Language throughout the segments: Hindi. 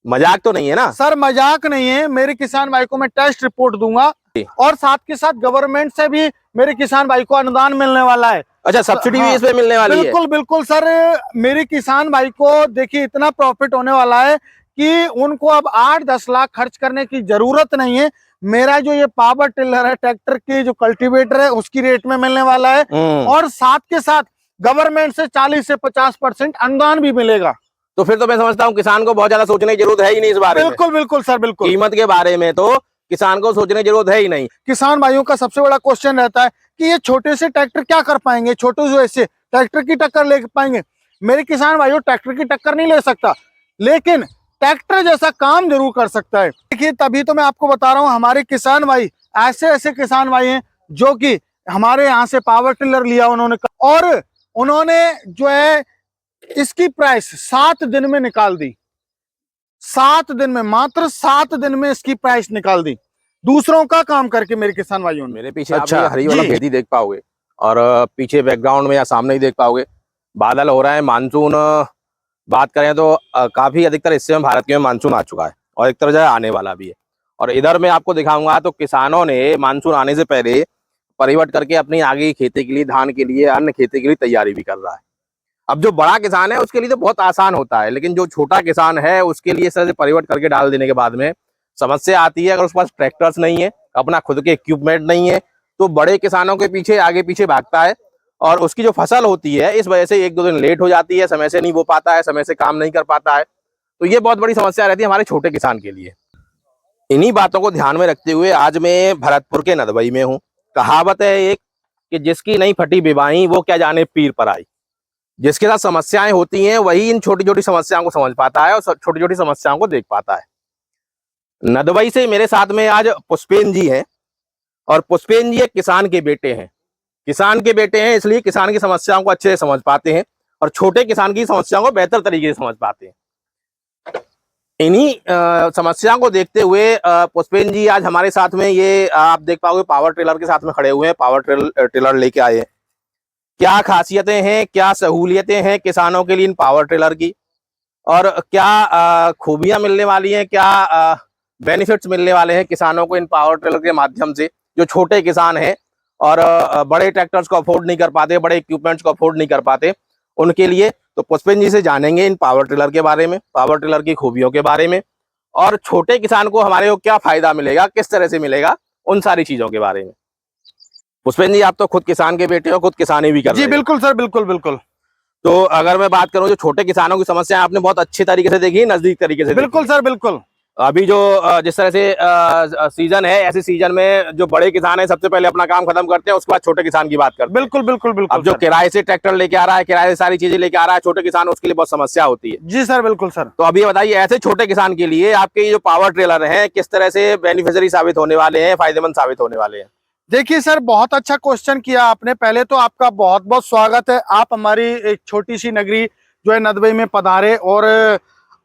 मजाक तो नहीं है ना सर? मजाक नहीं है। मेरे किसान भाई को मैं टेस्ट रिपोर्ट दूंगा और साथ के साथ गवर्नमेंट से भी मेरे किसान भाई को अनुदान मिलने वाला है। अच्छा, सब्सिडी हाँ, भी इसमें मिलने वाली है? बिल्कुल बिल्कुल सर। मेरे किसान भाई को देखिए इतना प्रॉफिट होने वाला है कि उनको अब 8-10 लाख खर्च करने की जरूरत नहीं है। मेरा जो ये पावर टिलर है, ट्रैक्टर की जो कल्टीवेटर है, उसकी रेट में मिलने वाला है और साथ के साथ गवर्नमेंट से 40 से 50% अनुदान भी मिलेगा। तो फिर तो मैं समझता हूँ किसान को बहुत ज्यादा सोचने की जरूरत है ही नहीं इस बारे में। बिल्कुल बिल्कुल सर, बिल्कुल। कीमत के बारे में तो किसान को सोचने की जरूरत है ही नहीं। किसान भाइयों का सबसे बड़ा क्वेश्चन रहता है कि ये छोटे से ट्रैक्टर क्या कर पाएंगे, छोटे से ऐसे ट्रैक्टर की टक्कर ले पाएंगे। मेरे किसान भाइयों, ट्रैक्टर की टक्कर नहीं ले सकता, लेकिन ट्रैक्टर जैसा काम जरूर कर सकता है। देखिए, तभी तो मैं आपको बता रहा हूँ, हमारे किसान भाई ऐसे ऐसे किसान भाई हैं जो कि हमारे यहाँ से पावर टिलर लिया उन्होंने, और उन्होंने जो है इसकी प्राइस 7 दिन में निकाल दी। 7 दिन में, मात्र 7 दिन में इसकी प्राइस निकाल दी, दूसरों का काम करके मेरे किसान भाइयों ने। मेरे पीछे अच्छा, आप हरी वाला खेती देख पाओगे और पीछे बैकग्राउंड में या सामने ही देख पाओगे, बादल हो रहा है। मानसून बात करें तो काफी अधिकतर हिस्से में भारत के में मानसून आ चुका है और एक तरह से आने वाला भी है। और इधर मैं आपको दिखाऊंगा तो किसानों ने मानसून आने से पहले परिवर्तन करके अपनी आगे की खेती के लिए, धान के लिए, अन्य खेती के लिए तैयारी भी कर रहा है। अब जो बड़ा किसान है उसके लिए तो बहुत आसान होता है, लेकिन जो छोटा किसान है उसके लिए इस तरह से परिवर्तन करके डाल देने के बाद में समस्या आती है। अगर उसके पास ट्रैक्टर्स नहीं है, अपना खुद के इक्विपमेंट नहीं है, तो बड़े किसानों के पीछे आगे पीछे भागता है और उसकी जो फसल होती है इस वजह से 1-2 दिन लेट हो जाती है, समय से नहीं बो पाता है, समय से काम नहीं कर पाता है। तो ये बहुत बड़ी समस्या रहती है हमारे छोटे किसान के लिए। इन्हीं बातों को ध्यान में रखते हुए आज मैं भरतपुर के नदबई में हूँ। कहावत है एक कि जिसकी नहीं फटी विवाही वो क्या जाने पीर पर आई। जिसके साथ समस्याएं होती हैं वही इन छोटी छोटी समस्याओं को समझ पाता है और छोटी छोटी समस्याओं को देख पाता है। नदबई से मेरे साथ में आज पुष्पेन जी हैं और पुष्पेन जी एक किसान के बेटे हैं। किसान के बेटे हैं इसलिए किसान की समस्याओं को अच्छे से समझ पाते हैं और छोटे किसान की समस्याओं को बेहतर तरीके से समझ पाते हैं। इन्हीं समस्याओं को देखते हुए पुष्पेन जी आज हमारे साथ में, ये आप देख पाओगे, पावर टिलर के साथ में खड़े हुए हैं, पावर टिलर लेके आए हैं। क्या खासियतें हैं, क्या सहूलियतें हैं किसानों के लिए इन पावर टिलर की, और क्या खूबियां मिलने वाली हैं, क्या बेनिफिट्स मिलने वाले हैं किसानों को इन पावर टिलर के माध्यम से, जो छोटे किसान हैं और बड़े ट्रैक्टर्स को अफोर्ड नहीं कर पाते, बड़े इक्विपमेंट्स को अफोर्ड नहीं कर पाते, उनके लिए। तो पुष्पेन जी से जानेंगे इन पावर टिलर के बारे में, पावर टिलर की खूबियों के बारे में, और छोटे किसान को हमारे को क्या फायदा मिलेगा, किस तरह से मिलेगा, उन सारी चीजों के बारे में। पुष्पेन जी, आप तो खुद किसान के बेटे हो, खुद किसानी भी कर रहे हैं। जी बिल्कुल सर, बिल्कुल बिल्कुल। तो अगर मैं बात करूं जो छोटे किसानों की समस्या आपने बहुत अच्छे तरीके से देखी, नजदीक तरीके से। बिल्कुल सर, बिल्कुल। अभी जो जिस तरह से सीजन है, ऐसे सीजन में जो बड़े किसान है सबसे पहले अपना काम खत्म करते हैं, उसके बाद छोटे किसान की बात करते हैं। बिल्कुल बिल्कुल बिल्कुल। अब जो किराए से ट्रैक्टर लेके आ रहा है, किराए से सारी चीजें लेके आ रहा है, छोटे किसान, उसके लिए बहुत समस्या होती है। जी सर, बिल्कुल सर। तो अभी बताइए, ऐसे छोटे किसान के लिए आपके ये जो पावर ट्रेलर है किस तरह से बेनिफिशियरी साबित होने वाले हैं, फायदेमंद साबित होने वाले हैं? देखिए सर, बहुत अच्छा क्वेश्चन किया आपने। पहले तो आपका बहुत बहुत स्वागत है, आप हमारी एक छोटी सी नगरी जो है नदबई में पधारे, और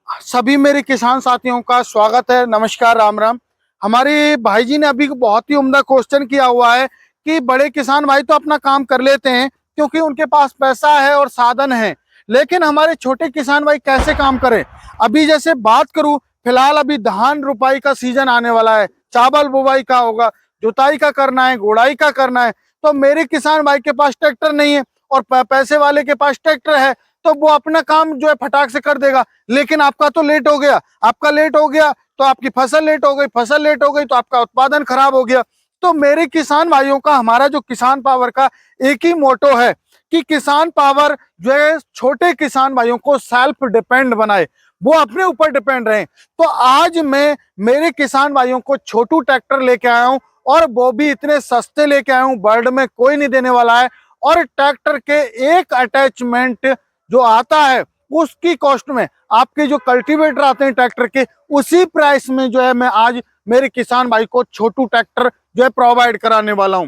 सभी मेरे किसान साथियों का स्वागत है। नमस्कार, राम राम। हमारे भाई जी ने अभी बहुत ही उम्दा क्वेश्चन किया हुआ है कि बड़े किसान भाई तो अपना काम कर लेते हैं क्योंकि उनके पास पैसा है और साधन है, लेकिन हमारे छोटे किसान भाई कैसे काम करें। अभी जैसे बात करूं, फिलहाल अभी धान रुपाई का सीजन आने वाला है, चावल बुवाई का होगा, जुताई का करना है, गोड़ाई का करना है। तो मेरे किसान भाई के पास ट्रैक्टर नहीं है और पैसे वाले के पास ट्रैक्टर है, तो वो अपना काम जो है फटाक से कर देगा। लेकिन आपका तो लेट हो गया, आपका लेट हो गया तो आपकी फसल लेट हो गई, फसल लेट हो गई तो आपका उत्पादन खराब हो गया। तो मेरे किसान भाइयों का, हमारा जो किसान पावर का एक ही मोटो है कि किसान पावर जो है छोटे किसान भाइयों को सेल्फ डिपेंड बनाए, वो अपने ऊपर डिपेंड रहे। तो आज मैं मेरे किसान भाइयों को छोटू ट्रैक्टर लेके आया हूं, और वो भी इतने सस्ते लेके आया हूं, वर्ल्ड में कोई नहीं देने वाला है। और ट्रैक्टर के एक अटैचमेंट जो आता है उसकी कॉस्ट में आपके जो कल्टीवेटर आते हैं ट्रैक्टर के, उसी प्राइस में जो है मैं आज मेरे किसान भाई को छोटू ट्रैक्टर जो है प्रोवाइड कराने वाला हूं।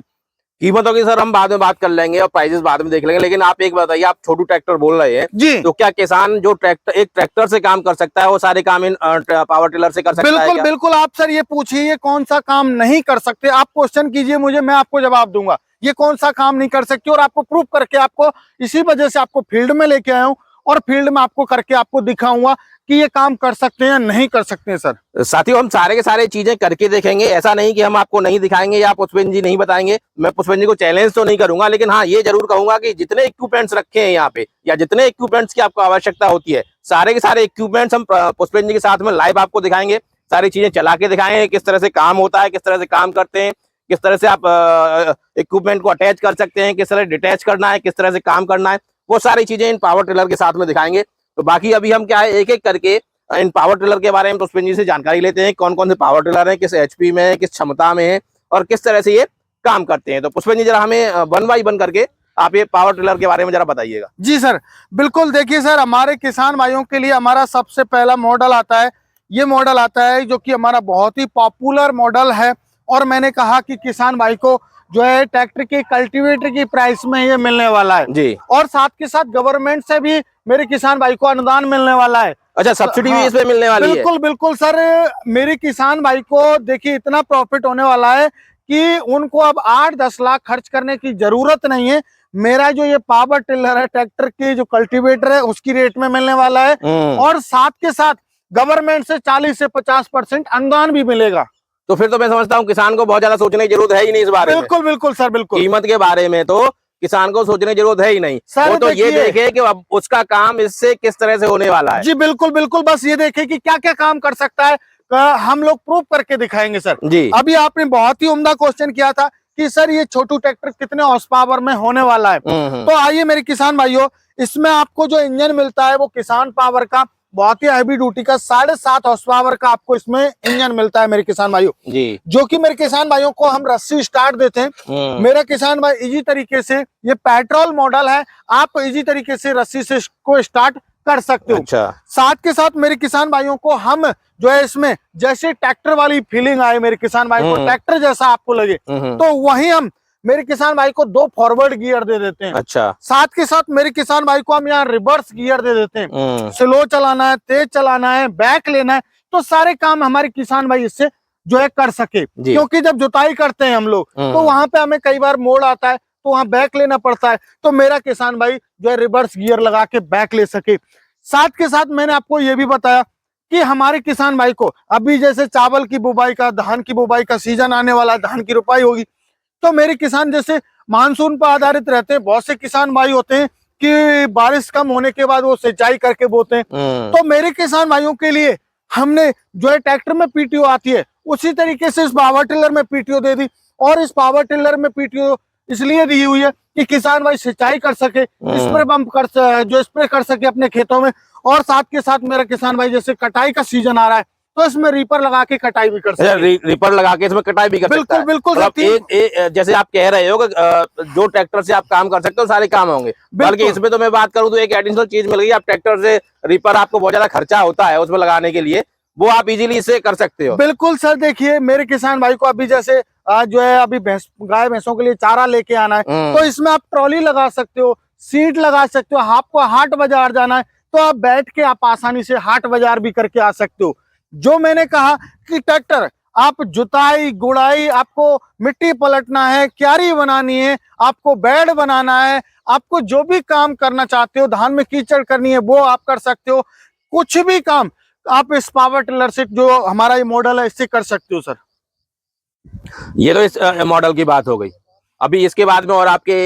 कीमतों की सर हम बाद में बात कर लेंगे और प्राइजेस बाद में देख लेंगे, लेकिन आप एक बताइए, आप छोटू ट्रैक्टर बोल रहे हैं जी, तो क्या किसान जो एक ट्रैक्टर से काम कर सकता है वो सारे काम इन पावर टिलर से कर सकता है? बिल्कुल बिल्कुल। आप सर ये पूछिए कौन सा काम नहीं कर सकते, आप क्वेश्चन कीजिए मुझे, मैं आपको जवाब दूंगा ये कौन सा काम नहीं कर सकते, और आपको प्रूफ करके, आपको इसी वजह से आपको फील्ड में लेके आया हूं और फील्ड में आपको करके आपको दिखाऊंगा कि ये काम कर सकते हैं या नहीं कर सकते हैं सर? साथियों, हम सारे के सारे चीजें करके देखेंगे। ऐसा नहीं कि हम आपको नहीं दिखाएंगे या पुष्पेंद्र जी नहीं बताएंगे। मैं पुष्पेंद्र जी को चैलेंज तो नहीं करूंगा, लेकिन हाँ ये जरूर कहूंगा कि जितने इक्विपमेंट्स रखे हैं यहाँ पे या जितने इक्विपमेंट्स की आपको आवश्यकता होती है, सारे के सारे इक्विपमेंट्स हम पुष्पेंद्र जी के साथ में लाइव आपको दिखाएंगे। सारी चीजें चला के दिखाएंगे, किस तरह से काम होता है, किस तरह से काम करते हैं, किस तरह से आप इक्विपमेंट को अटैच कर सकते हैं, किस तरह डिटैच करना है, किस तरह से काम करना है, वो सारी चीजें इन पावर टिलर के साथ में दिखाएंगे। तो बाकी अभी हम क्या है, एक एक करके इन पावर टिलर के बारे में पुष्पेंद्र जी से जानकारी लेते हैं। कौन कौन से पावर टिलर हैं, किस एचपी में है, किस क्षमता में है और किस तरह से ये काम करते हैं। तो पुष्पेंद्र जी जरा हमें 1 बाय 1 करके आप ये पावर टिलर के बारे में जरा बताइएगा। जी सर, बिल्कुल। देखिए सर, हमारे किसान भाइयों के लिए हमारा सबसे पहला मॉडल आता है, ये मॉडल आता है जो कि हमारा बहुत ही पॉपुलर मॉडल है। और मैंने कहा कि किसान भाई को जो है ट्रैक्टर की कल्टीवेटर की प्राइस में ये मिलने वाला है जी, और साथ के साथ गवर्नमेंट से भी मेरे किसान भाई को अनुदान मिलने वाला है। अच्छा, सब्सिडी भी हाँ, इसमें मिलने वाली है? बिल्कुल बिल्कुल सर। मेरे किसान भाई को देखिए इतना प्रॉफिट होने वाला है कि उनको अब 8-10 लाख खर्च करने की जरूरत नहीं है। मेरा जो ये पावर टिलर है, ट्रैक्टर की जो कल्टीवेटर है, उसकी रेट में मिलने वाला है और साथ के साथ गवर्नमेंट से 40 से 50% अनुदान भी मिलेगा। तो फिर तो मैं समझता हूँ किसान को बहुत ज्यादा सोचने की जरूरत है ही नहीं इस बारे में। बिल्कुल बिल्कुल सर, बिल्कुल। कीमत के बारे में तो किसान को सोचने की जरूरत है ही नहीं सर। वो तो ये देखे कि अब उसका काम इससे किस तरह से होने वाला है। जी बिल्कुल बिल्कुल, बस ये देखे कि क्या क्या काम कर सकता है, हम लोग प्रूव करके दिखाएंगे सर जी। अभी आपने बहुत ही उम्दा क्वेश्चन किया था कि सर ये छोटू ट्रैक्टर कितने हॉर्स पावर में होने वाला है। तो आइए मेरे किसान भाइयों, इसमें आपको जो इंजन मिलता है वो किसान पावर का बहुत ही हैवी ड्यूटी का 7.5 हॉर्स पावर का आपको इसमें इंजन मिलता है मेरे किसान भाइयों जी, जो कि मेरे किसान भाइयों को हम रस्सी स्टार्ट देते हैं। मेरा किसान भाई इजी तरीके से, ये पेट्रोल मॉडल है, आप इजी तरीके से रस्सी से को स्टार्ट कर सकते हो। अच्छा। साथ के साथ मेरे किसान भाइयों को हम जो है इसमें जैसे ट्रैक्टर वाली फीलिंग आए मेरे किसान भाई को, ट्रैक्टर जैसा आपको लगे, तो वही हम मेरे किसान भाई को 2 फॉरवर्ड गियर दे देते हैं। अच्छा। साथ के साथ मेरे किसान भाई को हम यहाँ रिवर्स गियर दे देते हैं। स्लो चलाना है, तेज चलाना है, बैक लेना है, तो सारे काम हमारे किसान भाई इससे जो है कर सके। क्योंकि जब जुताई करते हैं हम लोग तो वहां पे हमें कई बार मोड़ आता है तो वहां बैक लेना पड़ता है, तो मेरा किसान भाई जो है रिवर्स गियर लगा के बैक ले सके। साथ के साथ मैंने आपको ये भी बताया कि हमारे किसान भाई को अभी जैसे चावल की बुवाई का, धान की बुवाई का सीजन आने वाला है, धान की रुपाई होगी, तो मेरे किसान जैसे मानसून पर आधारित रहते हैं। बहुत से किसान भाई होते हैं कि बारिश कम होने के बाद वो सिंचाई करके बोते हैं। तो मेरे किसान भाइयों के लिए हमने जो है ट्रैक्टर में पीटीओ आती है, उसी तरीके से इस पावर टिलर में पीटीओ दे दी। और इस पावर टिलर में पीटीओ इसलिए दी हुई है कि किसान भाई सिंचाई कर सके, स्प्रे पंप जो स्प्रे कर सके अपने खेतों में। और साथ के साथ मेरा किसान भाई जैसे कटाई का सीजन आ रहा है तो इसमें रीपर लगा के कटाई भी कर सकते हैं। रीपर लगा के इसमें कटाई भी कर सकता है। बिल्कुल बिल्कुल। जैसे आप कह रहे हो कि जो ट्रैक्टर से आप काम कर सकते हो सारे काम होंगे, बल्कि इसमें तो मैं बात करूं तो एक एडिशनल चीज मिल गई। आप ट्रैक्टर से रीपर, आपको बहुत ज्यादा खर्चा होता है उसमें लगाने के लिए, वो आप इजीली इससे कर सकते हो। बिल्कुल सर। देखिए मेरे किसान भाई को अभी जैसे जो है अभी गाय भैंसों के लिए चारा लेके आना है तो इसमें आप ट्रॉली लगा सकते हो, सीट लगा सकते हो। आपको हाट बाजार जाना है तो आप बैठ के आप आसानी से हाट बाजार भी करके आ सकते हो। जो मैंने कहा कि ट्रैक्टर आप जुताई गुड़ाई, आपको मिट्टी पलटना है, क्यारी बनानी है, आपको बेड बनाना है, आपको जो भी काम करना चाहते हो, धान में कीचड़ करनी है वो आप कर सकते हो। कुछ भी काम आप इस पावर टिलर से, जो हमारा ये मॉडल है, इससे कर सकते हो सर। ये तो इस मॉडल की बात हो गई। अभी इसके बाद में और आपके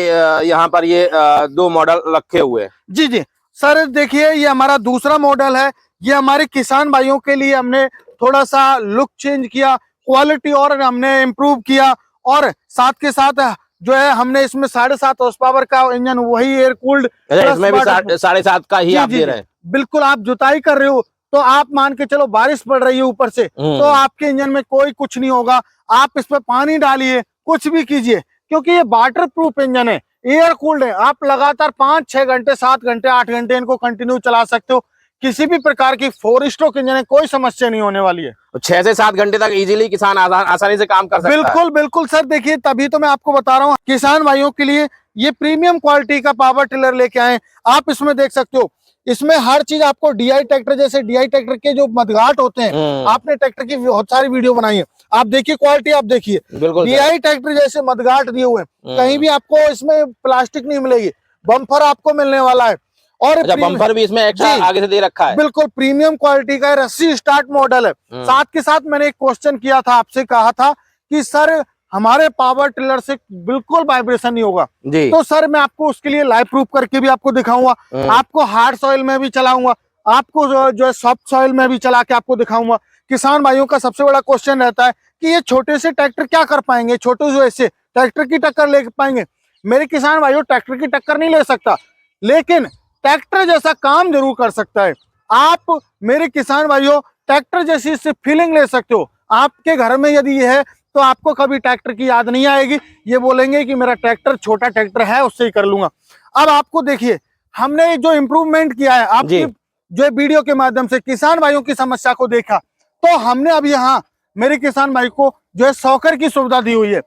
यहाँ पर ये 2 मॉडल रखे हुए हैं। जी जी सर, देखिए ये हमारा दूसरा मॉडल है। ये हमारे किसान भाइयों के लिए हमने थोड़ा सा लुक चेंज किया, क्वालिटी और हमने इम्प्रूव किया। और साथ के साथ जो है हमने इसमें 7.5 हॉर्स पावर का इंजन, वही एयर कूल्ड, इसमें भी 7.5 का ही आप दे रहे हैं। बिल्कुल। आप जुताई कर रहे हो तो आप मान के चलो बारिश पड़ रही है ऊपर से, तो आपके इंजन में कोई कुछ नहीं होगा। आप इसमें पानी डालिए, कुछ भी कीजिए, क्योंकि ये वाटर प्रूफ इंजन है, एयर कूल्ड है। आप लगातार 5-6 घंटे, 7 घंटे, 8 घंटे इनको कंटिन्यू चला सकते हो। किसी भी प्रकार की 4 स्ट्रोक इंजन है, कोई समस्या नहीं होने वाली है। 6 से 7 घंटे तक इजीली किसान आसानी से काम कर सकता है। बिल्कुल बिल्कुल सर। देखिए तभी तो मैं आपको बता रहा हूँ किसान भाइयों के लिए ये प्रीमियम क्वालिटी का पावर टिलर लेके आए। आप इसमें देख सकते हो, इसमें हर चीज आपको डीआई ट्रैक्टर, जैसे डीआई ट्रैक्टर के जो मदगाट होते हैं, आपने ट्रैक्टर की बहुत सारी वीडियो बनाई है, आप देखिए क्वालिटी, आप देखिए डीआई ट्रैक्टर जैसे मदगाट दिए हुए हैं। कहीं भी आपको इसमें प्लास्टिक नहीं मिलेगी, बम्पर आपको मिलने वाला है। और अच्छा, बम्पर भी इसमें एक्स्ट्रा जी, आगे से दे रखा है। बिल्कुल प्रीमियम क्वालिटी का है, रस्सी स्टार्ट मॉडल है। साथ के साथ मैंने एक क्वेश्चन किया था आपसे, कहा था कि सर हमारे पावर टिलर से बिल्कुल वाइब्रेशन नहीं होगा जी। तो सर मैं आपको उसके लिए लाइव प्रूफ करके भी आपको दिखाऊंगा, आपको हार्ड सॉइल में भी चलाऊंगा, आपको जो है सॉफ्ट सॉइल में भी चला के आपको दिखाऊंगा। किसान भाइयों का सबसे बड़ा क्वेश्चन रहता है कि ये छोटे से ट्रैक्टर क्या कर पाएंगे, छोटे जो ऐसे ट्रैक्टर की टक्कर ले पाएंगे। मेरे किसान भाइयों, ट्रैक्टर की टक्कर नहीं ले सकता, लेकिन ट्रैक्टर जैसा काम जरूर कर सकता है। आप मेरे किसान भाइयों ट्रैक्टर जैसी इससे फीलिंग ले सकते हो। आपके घर में यदि ये है तो आपको कभी ट्रैक्टर की याद नहीं आएगी, ये बोलेंगे कि मेरा ट्रैक्टर छोटा ट्रैक्टर है, उससे ही कर लूंगा। अब आपको देखिए, हमने जो इम्प्रूवमेंट किया है आपकी जो वीडियो के माध्यम से किसान भाइयों की समस्या को देखा, तो हमने अब यहाँ मेरे किसान भाई को जो है सॉकर की सुविधा दी हुई है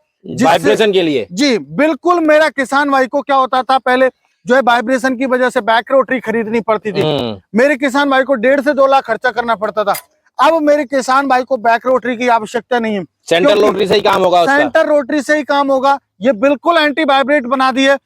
वाइब्रेशन के लिए। जी बिल्कुल। मेरा किसान भाई को क्या होता था, पहले जो है वाइब्रेशन की वजह से बैक रोटरी खरीदनी पड़ती थी, मेरे किसान भाई को 1.5 से 2 लाख खर्चा करना पड़ता था। अब मेरे किसान भाई को बैक रोटरी की आवश्यकता नहीं है, सेंटर रोटरी से ही काम होगा उसका। सेंटर रोटरी से ही काम होगा। ये बिल्कुल एंटी वाइब्रेट बना दी है।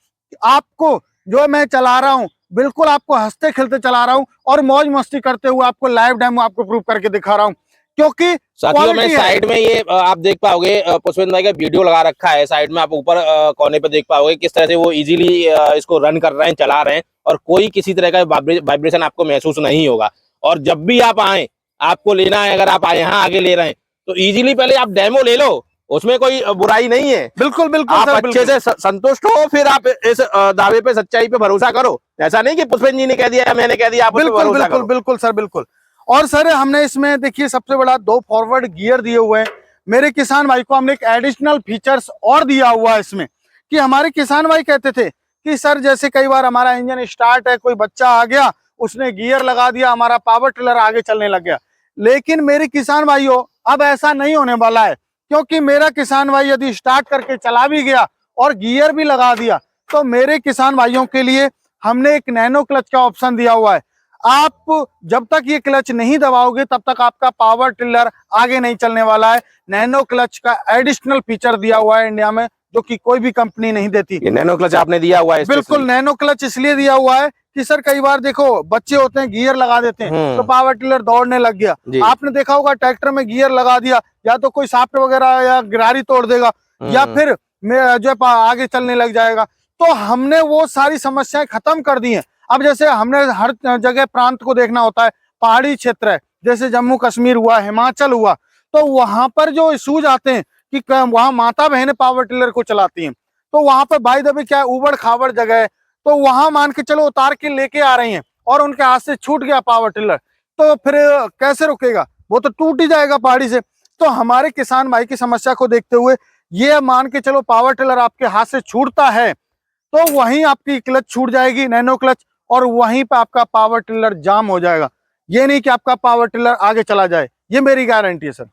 आपको जो मैं चला रहा हूँ बिल्कुल आपको हंसते खेलते चला रहा हूँ और मौज मस्ती करते हुए आपको लाइव डेमो आपको प्रूव करके दिखा रहा हूँ, क्योंकि साथियों में साइड में ये आप देख पाओगे पुष्पेंद्र भाई का वीडियो लगा रखा है, साइड में आप ऊपर कोने पे देख पाओगे किस तरह से वो इजीली इसको रन कर रहे हैं, चला रहे हैं, और कोई किसी तरह का वाइब्रेशन आपको महसूस नहीं होगा। और जब भी आप आए, आपको लेना है, अगर आप यहाँ आगे ले रहे हैं तो इजीली पहले आप डेमो ले लो, उसमें कोई बुराई नहीं है। बिल्कुल बिल्कुल आप सर, अच्छे से संतुष्ट हो, फिर आप इस दावे पे, सच्चाई पे भरोसा करो। ऐसा नहीं कि पुष्पेंद्र जी ने कह दिया या मैंने कह दिया आप उस पे भरोसा बिल्कुल करो। बिल्कुल सर, बिल्कुल। और सर हमने इसमें देखिए सबसे बड़ा 2 फॉरवर्ड गियर दिए हुए हैं। मेरे किसान भाई को हमने एक एडिशनल फीचर्स और दिया हुआ है इसमें, कि हमारे किसान भाई कहते थे कि सर जैसे कई बार हमारा इंजन स्टार्ट है, कोई बच्चा आ गया, उसने गियर लगा दिया, हमारा पावर टिलर आगे चलने लग गया। लेकिन मेरे किसान भाइयों अब ऐसा नहीं होने वाला है, क्योंकि मेरा किसान भाई यदि स्टार्ट करके चला भी गया और गियर भी लगा दिया, तो मेरे किसान भाइयों के लिए हमने एक नैनो क्लच का ऑप्शन दिया हुआ है। आप जब तक ये क्लच नहीं दबाओगे तब तक आपका पावर टिलर आगे नहीं चलने वाला है। नैनो क्लच का एडिशनल फीचर दिया हुआ है इंडिया में, जो कि कोई भी कंपनी नहीं देती। ये नैनो क्लच आपने दिया हुआ है? बिल्कुल, नैनो क्लच इसलिए दिया हुआ है कि सर कई बार देखो बच्चे होते हैं गियर लगा देते हैं तो पावर टिलर दौड़ने लग गया। आपने देखा होगा ट्रैक्टर में गियर लगा दिया, या तो कोई साफ्ट वगैरह या गिरारी तोड़ देगा, या फिर जो है आगे चलने लग जाएगा। तो हमने वो सारी समस्याएं खत्म कर दी हैं। अब जैसे हमने हर जगह प्रांत को देखना होता है, पहाड़ी क्षेत्र है जैसे जम्मू कश्मीर हुआ, हिमाचल हुआ, तो वहां पर जो इशूज आते हैं कि वहां माता बहनें पावर टिलर को चलाती हैं, तो वहां पर बाय द वे क्या उबड़ खाबड़ जगह है, तो वहां मान के चलो उतार के लेके आ रही हैं और उनके हाथ से छूट गया पावर टिलर, तो फिर कैसे रुकेगा, वो तो टूट ही जाएगा पहाड़ी से। तो हमारे किसान भाई की समस्या को देखते हुए ये मान के चलो पावर टिलर आपके हाथ से छूटता है तो वहीं आपकी क्लच छूट जाएगी, नैनो क्लच, और वहीं पे आपका पावर टिलर जाम हो जाएगा। ये नहीं कि आपका पावर टिलर आगे चला जाए, ये मेरी गारंटी है सर।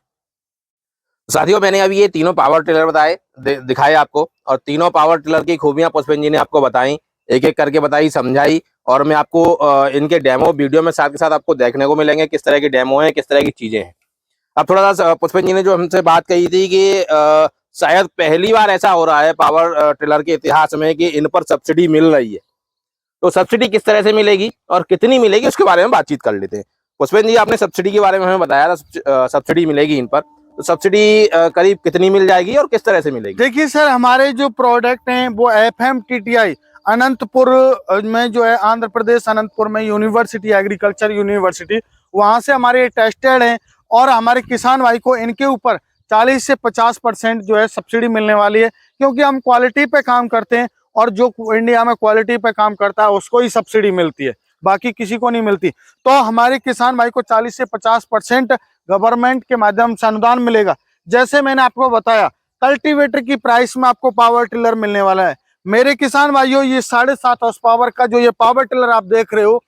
साथियों मैंने अभी ये तीनों पावर टिलर बताए, दिखाए आपको, और तीनों पावर टिलर की खूबियां पुष्पेंद्र जी ने आपको बताई, एक एक करके बताई, समझाई, और मैं आपको इनके डेमो वीडियो में साथ के साथ आपको देखने को मिलेंगे किस तरह के डेमो हैं, किस तरह की चीजें हैं। अब थोड़ा सा पुष्पेंद्र जी ने जो हमसे बात कही थी कि शायद पहली बार ऐसा हो रहा है पावर टिलर के इतिहास में कि इन पर सब्सिडी मिल रही है, तो सब्सिडी किस तरह से मिलेगी और कितनी मिलेगी उसके बारे में बातचीत कर लेते हैं। पुष्पेंद्र जी आपने सब्सिडी के बारे में हमें बताया था, सब्सिडी मिलेगी इन पर, तो सब्सिडी करीब कितनी मिल जाएगी और किस तरह से मिलेगी? देखिए सर, हमारे जो प्रोडक्ट हैं वो FMTTI अनंतपुर में जो है, आंध्र प्रदेश अनंतपुर में यूनिवर्सिटी, एग्रीकल्चर यूनिवर्सिटी, वहां से हमारे टेस्टेड हैं, और हमारे किसान भाई को इनके ऊपर 40 से 50% जो है सब्सिडी मिलने वाली है, क्योंकि हम क्वालिटी पे काम करते हैं, और जो इंडिया में क्वालिटी पे काम करता है उसको ही सब्सिडी मिलती है, बाकी किसी को नहीं मिलती। तो हमारे किसान भाई को 40 से 50% गवर्नमेंट के माध्यम से अनुदान मिलेगा। जैसे मैंने आपको बताया, कल्टीवेटर की प्राइस में आपको पावर टिलर मिलने वाला है। मेरे किसान भाइयों, ये 7.5 हॉर्स पावर का जो ये पावर टिलर आप देख रहे हो,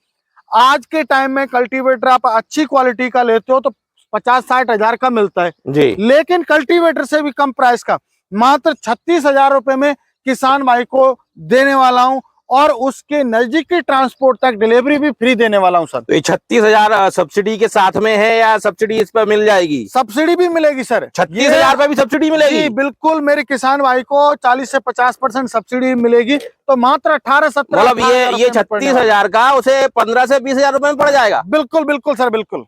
आज के टाइम में कल्टीवेटर आप अच्छी क्वालिटी का लेते हो तो 50-60 हजार का मिलता है जी, लेकिन कल्टीवेटर से भी कम प्राइस का मात्र 36,000 रुपए में किसान भाई को देने वाला हूं। और उसके नजदीक की ट्रांसपोर्ट तक डिलीवरी भी फ्री देने वाला हूं सर। तो ये 36,000 सब्सिडी के साथ में है या सब्सिडी इस पर मिल जाएगी? सब्सिडी भी मिलेगी सर। 36,000 रुपए भी सब्सिडी मिलेगी? जी बिल्कुल, मेरे किसान भाई को 40 से 50% सब्सिडी मिलेगी। तो मात्र 18-17 मतलब ये 36,000 का उसे 15 से 20,000 रुपए में पड़ जाएगा? बिल्कुल बिल्कुल सर, बिल्कुल।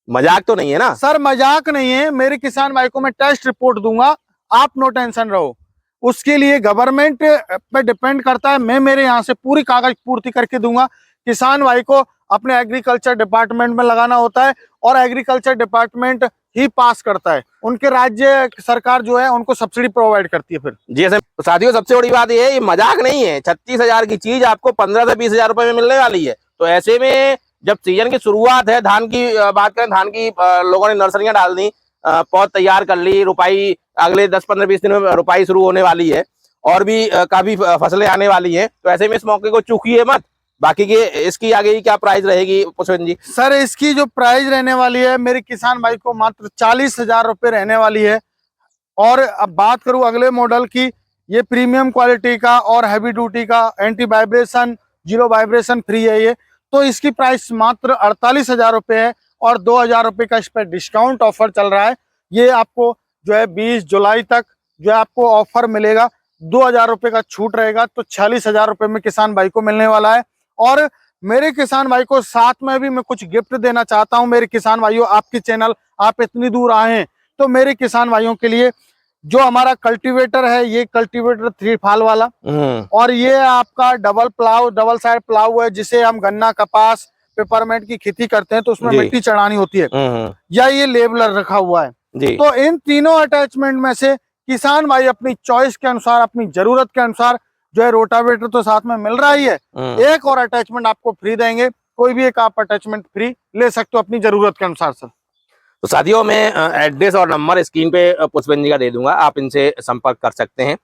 मजाक तो नहीं है ना सर मजाक नहीं है, मेरे किसान भाई को मैं टेस्ट रिपोर्ट दूंगा, आप नो टेंशन रहो। उसके लिए गवर्नमेंट पे डिपेंड करता है, मैं मेरे यहाँ से पूरी कागज पूर्ति करके दूंगा। किसान भाई को अपने एग्रीकल्चर डिपार्टमेंट में लगाना होता है और एग्रीकल्चर डिपार्टमेंट ही पास करता है, उनके राज्य सरकार जो है उनको सब्सिडी प्रोवाइड करती है। फिर जी ऐसे साथियों, सबसे बड़ी बात ये है, ये मजाक नहीं है। 36,000 की चीज आपको 15 से 20,000 रुपए में मिलने वाली है। तो ऐसे में जब सीजन की शुरुआत है, धान की बात करें, धान की लोगों ने नर्सरियां डाल दी, पौध तैयार कर ली, रुपाई अगले 10-15-20 दिन में रुपाई शुरू होने वाली है और भी काफी फसलें आने वाली हैं। तो ऐसे में इस मौके को चूकिए मत। बाकी के इसकी आगे क्या प्राइस रहेगी पुष्पेंद्र जी? सर इसकी जो प्राइस रहने वाली है मेरे किसान भाई को मात्र 40,000 रुपए रहने वाली है। और अब बात करूं अगले मॉडल की, ये प्रीमियम क्वालिटी का और हैवी ड्यूटी का, anti vibration, zero vibration free है ये। तो इसकी प्राइस मात्र 48,000 रुपए है और 2,000 रुपए का इस पर डिस्काउंट ऑफर चल रहा है। ये आपको जो है 20 जुलाई तक जो है आपको ऑफर मिलेगा, 2,000 रुपए का छूट रहेगा। तो 46,000 रुपए में किसान भाई को मिलने वाला है। और मेरे किसान भाई को साथ में भी मैं कुछ गिफ्ट देना चाहता हूं। मेरे किसान भाइयों, आपकी चैनल, आप इतनी दूर आए हैं तो मेरे किसान भाइयों के लिए जो हमारा कल्टीवेटर है, ये कल्टीवेटर 3 फाल वाला, और ये आपका डबल साइड प्लाव है, जिसे हम गन्ना, कपास, पेपरमेंट की खेती करते हैं तो उसमें मिट्टी चढ़ानी होती है, या ये लेबलर रखा हुआ है जी। तो इन तीनों अटैचमेंट में से किसान भाई अपनी चॉइस के अनुसार, अपनी जरूरत के अनुसार जो है, रोटावेटर तो साथ में मिल रहा ही है, एक और अटैचमेंट आपको फ्री देंगे। कोई भी एक आप अटैचमेंट फ्री ले सकते हो अपनी जरूरत के अनुसार सर। तो साथियों, मैं एड्रेस और नंबर स्क्रीन पे पुष्पेंद्र जी का दे दूंगा, आप इनसे संपर्क कर सकते हैं।